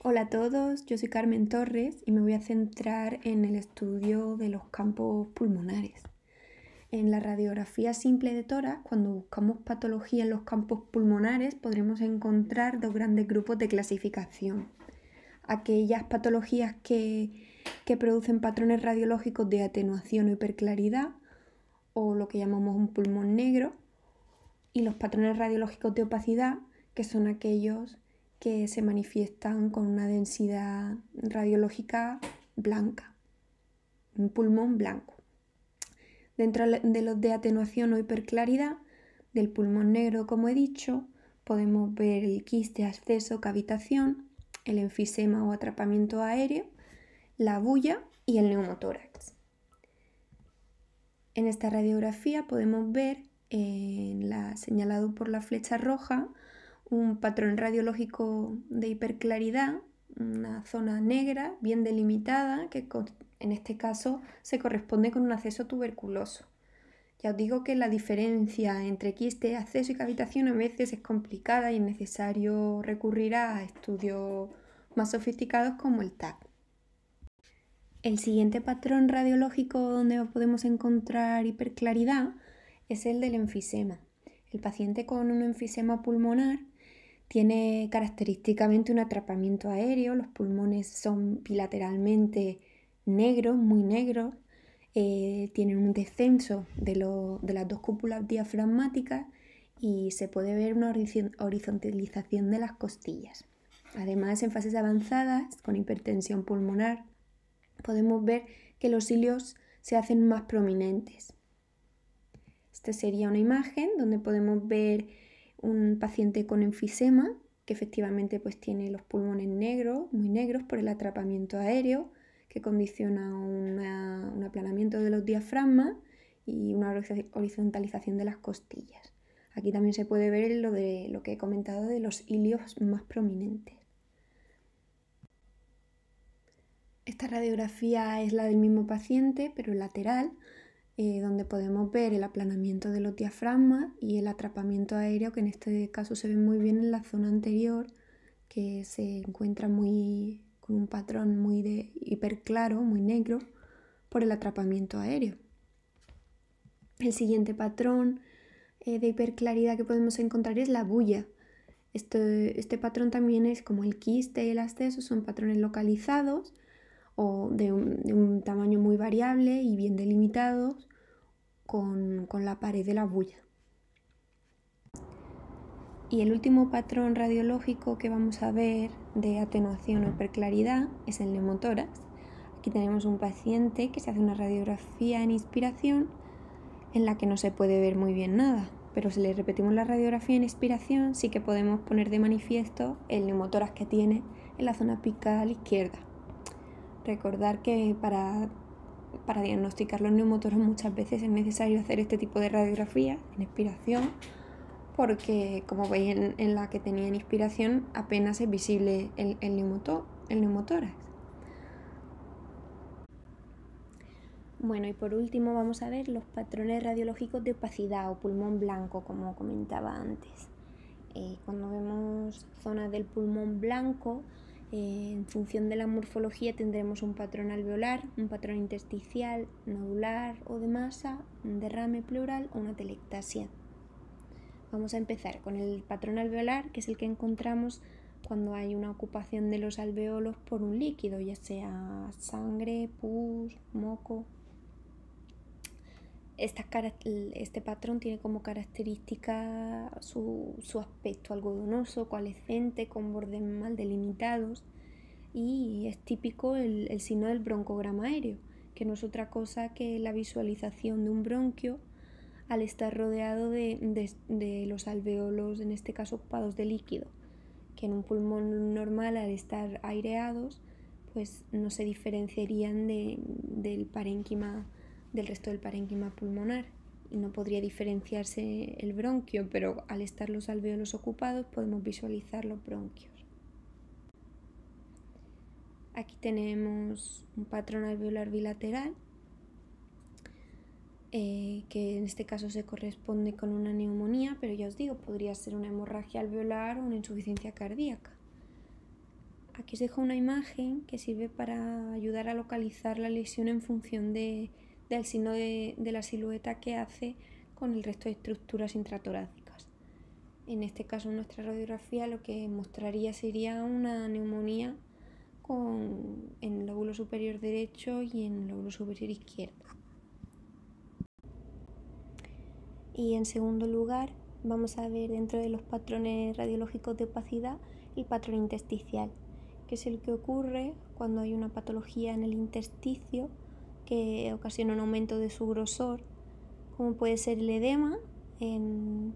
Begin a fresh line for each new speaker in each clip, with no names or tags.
Hola a todos, yo soy Carmen Torres y me voy a centrar en el estudio de los campos pulmonares. En la radiografía simple de tórax, cuando buscamos patología en los campos pulmonares, podremos encontrar dos grandes grupos de clasificación. Aquellas patologías que producen patrones radiológicos de atenuación o hiperclaridad, o lo que llamamos un pulmón negro, y los patrones radiológicos de opacidad, que son aquellos que se manifiestan con una densidad radiológica blanca, un pulmón blanco. Dentro de los de atenuación o hiperclaridad, del pulmón negro, como he dicho, podemos ver el quiste, absceso, cavitación, el enfisema o atrapamiento aéreo, la bulla y el neumotórax. En esta radiografía podemos ver, señalado por la flecha roja, un patrón radiológico de hiperclaridad, una zona negra bien delimitada que en este caso se corresponde con un acceso tuberculoso. Ya os digo que la diferencia entre quiste, acceso y cavitación a veces es complicada y es necesario recurrir a estudios más sofisticados como el TAC. El siguiente patrón radiológico donde podemos encontrar hiperclaridad es el del enfisema. El paciente con un enfisema pulmonar tiene característicamente un atrapamiento aéreo, los pulmones son bilateralmente negros, muy negros, tienen un descenso de las dos cúpulas diafragmáticas y se puede ver una horizontalización de las costillas. Además, en fases avanzadas, con hipertensión pulmonar, podemos ver que los cilios se hacen más prominentes. Esta sería una imagen donde podemos ver un paciente con enfisema que efectivamente pues tiene los pulmones negros, muy negros por el atrapamiento aéreo que condiciona un aplanamiento de los diafragmas y una horizontalización de las costillas. Aquí también se puede ver lo que he comentado de los ilios más prominentes. Esta radiografía es la del mismo paciente, pero lateral, donde podemos ver el aplanamiento de los diafragmas y el atrapamiento aéreo, que en este caso se ve muy bien en la zona anterior, que se encuentra con un patrón muy de hiperclaro, muy negro, por el atrapamiento aéreo. El siguiente patrón de hiperclaridad que podemos encontrar es la bulla. Este patrón también es como el quiste y el absceso, son patrones localizados o de un tamaño muy variable y bien delimitados con la pared de la bulla. Y el último patrón radiológico que vamos a ver de atenuación o hiperclaridad es el neumotórax. Aquí tenemos un paciente que se hace una radiografía en inspiración en la que no se puede ver muy bien nada, pero si le repetimos la radiografía en expiración sí que podemos poner de manifiesto el neumotórax que tiene en la zona apical izquierda. Recordar que para diagnosticar los neumotórax muchas veces es necesario hacer este tipo de radiografía en expiración, porque como veis en la que tenía en inspiración apenas es visible el neumotórax. Bueno, y por último vamos a ver los patrones radiológicos de opacidad o pulmón blanco, como comentaba antes. Cuando vemos zonas del pulmón blanco, en función de la morfología tendremos un patrón alveolar, un patrón intersticial, nodular o de masa, un derrame pleural o una telectasia. Vamos a empezar con el patrón alveolar, que es el que encontramos cuando hay una ocupación de los alveolos por un líquido, ya sea sangre, pus, moco. Este patrón tiene como característica su aspecto algodonoso, coalescente, con bordes mal delimitados, y es típico el signo del broncograma aéreo, que no es otra cosa que la visualización de un bronquio al estar rodeado de los alveolos, en este caso ocupados de líquido, que en un pulmón normal, al estar aireados, pues no se diferenciarían del parénquima, del resto del parénquima pulmonar, y no podría diferenciarse el bronquio, pero al estar los alveolos ocupados podemos visualizar los bronquios. Aquí tenemos un patrón alveolar bilateral, que en este caso se corresponde con una neumonía, pero ya os digo, podría ser una hemorragia alveolar o una insuficiencia cardíaca. Aquí os dejo una imagen que sirve para ayudar a localizar la lesión en función del signo de la silueta que hace con el resto de estructuras intratorácicas. En este caso, en nuestra radiografía, lo que mostraría sería una neumonía en el lóbulo superior derecho y en el lóbulo superior izquierdo. Y en segundo lugar, vamos a ver dentro de los patrones radiológicos de opacidad el patrón intersticial, que es el que ocurre cuando hay una patología en el intersticio que ocasiona un aumento de su grosor, como puede ser el edema,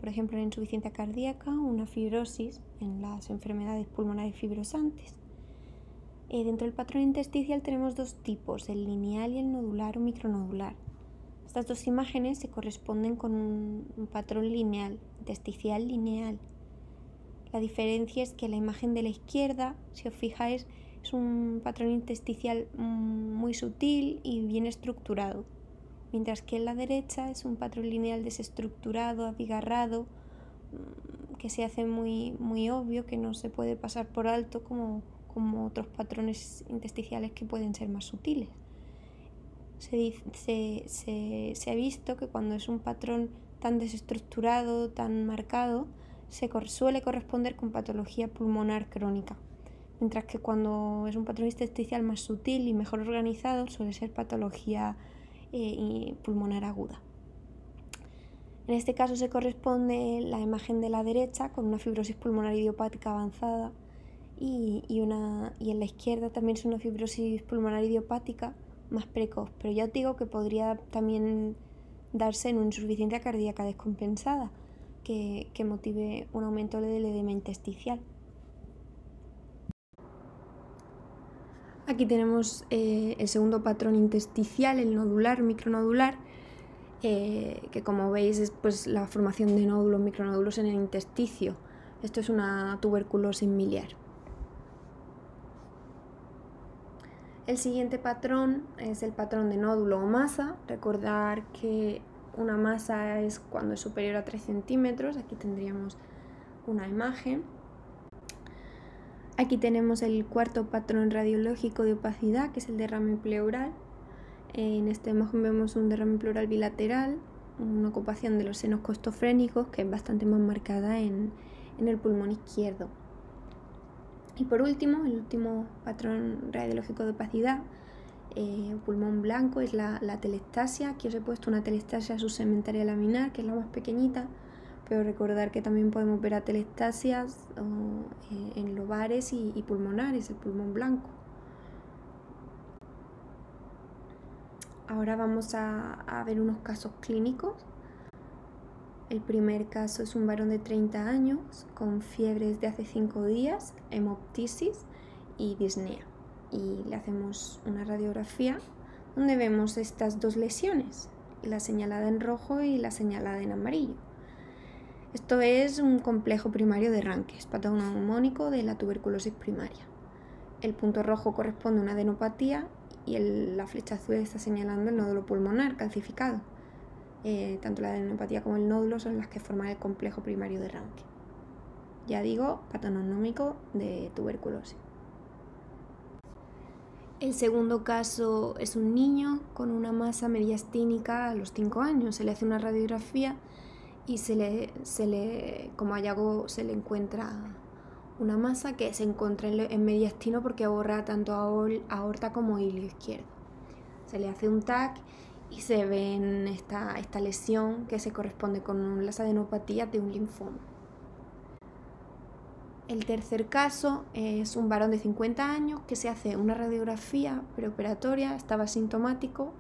por ejemplo en insuficiencia cardíaca, o una fibrosis en las enfermedades pulmonares fibrosantes. Dentro del patrón intersticial tenemos dos tipos, el lineal y el nodular o micronodular. Estas dos imágenes se corresponden con un patrón lineal, intersticial lineal. La diferencia es que la imagen de la izquierda, si os fijáis, es un patrón intersticial muy sutil y bien estructurado, mientras que en la derecha es un patrón lineal desestructurado, abigarrado, que se hace muy, muy obvio, que no se puede pasar por alto como otros patrones intersticiales que pueden ser más sutiles. Se ha visto que cuando es un patrón tan desestructurado, tan marcado, suele corresponder con patología pulmonar crónica, mientras que cuando es un patrón intersticial más sutil y mejor organizado suele ser patología pulmonar aguda. En este caso se corresponde la imagen de la derecha con una fibrosis pulmonar idiopática avanzada y en la izquierda también es una fibrosis pulmonar idiopática más precoz, pero ya os digo que podría también darse en una insuficiencia cardíaca descompensada que motive un aumento del edema intersticial. Aquí tenemos el segundo patrón intersticial, el nodular, micronodular, que como veis es pues, la formación de nódulos, micronódulos en el intersticio. Esto es una tuberculosis miliar. El siguiente patrón es el patrón de nódulo o masa. Recordar que una masa es cuando es superior a 3 centímetros. Aquí tendríamos una imagen. Aquí tenemos el cuarto patrón radiológico de opacidad, que es el derrame pleural. En esta imagen vemos un derrame pleural bilateral, una ocupación de los senos costofrénicos, que es bastante más marcada en el pulmón izquierdo. Y por último, el último patrón radiológico de opacidad, pulmón blanco, es la telestasia. Aquí os he puesto una telestasia subsegmentaria laminar, que es la más pequeñita, pero recordar que también podemos ver atelestasias en lobares y pulmonares, el pulmón blanco. Ahora vamos a ver unos casos clínicos. El primer caso es un varón de 30 años con fiebres de hace 5 días, hemoptisis y disnea. Y le hacemos una radiografía donde vemos estas dos lesiones, la señalada en rojo y la señalada en amarillo. Esto es un complejo primario de Ranques, patoneumónico de la tuberculosis primaria. El punto rojo corresponde a una adenopatía y la flecha azul está señalando el nódulo pulmonar calcificado. Tanto la adenopatía como el nódulo son las que forman el complejo primario de Ranque. Ya digo, patoneumónico de tuberculosis. El segundo caso es un niño con una masa mediastínica a los 5 años. Se le hace una radiografía y como hallazgo se le encuentra una masa que se encuentra en mediastino porque aborda tanto aorta como ilio izquierdo. Se le hace un TAC y se ve en esta lesión que se corresponde con las adenopatías de un linfoma. El tercer caso es un varón de 50 años que se hace una radiografía preoperatoria, estaba asintomático,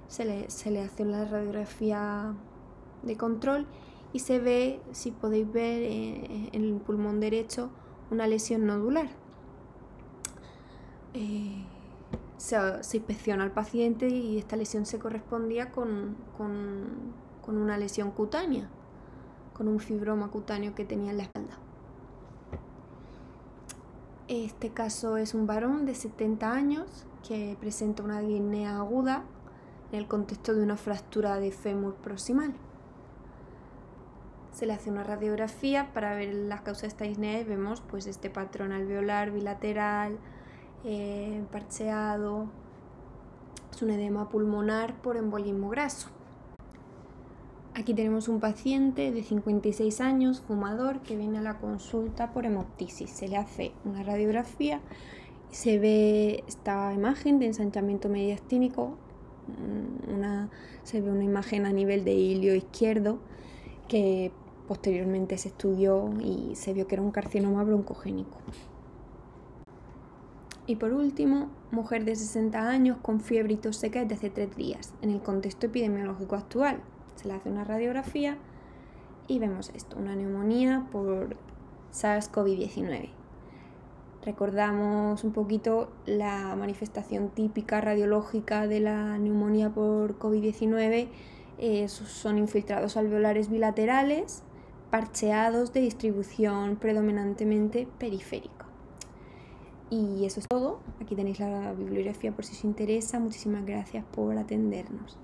se le hace una radiografía de control y se ve, si podéis ver, en el pulmón derecho una lesión nodular. Se inspecciona al paciente y esta lesión se correspondía con una lesión cutánea, con un fibroma cutáneo que tenía en la espalda. Este caso es un varón de 70 años que presenta una disnea aguda en el contexto de una fractura de fémur proximal. Se le hace una radiografía para ver las causas de esta disnea y vemos pues este patrón alveolar bilateral, parcheado. Es un edema pulmonar por embolismo graso. Aquí tenemos un paciente de 56 años, fumador, que viene a la consulta por hemoptisis. Se le hace una radiografía y se ve esta imagen de ensanchamiento mediastínico. Se ve una imagen a nivel de ilio izquierdo que posteriormente se estudió y se vio que era un carcinoma broncogénico. Y por último, mujer de 60 años con fiebre y tos seca desde hace 3 días, en el contexto epidemiológico actual. Se le hace una radiografía y vemos esto, una neumonía por SARS-CoV-19. Recordamos un poquito la manifestación típica radiológica de la neumonía por COVID-19, son infiltrados alveolares bilaterales, parcheados de distribución predominantemente periférica. Y eso es todo. Aquí tenéis la bibliografía por si os interesa. Muchísimas gracias por atendernos.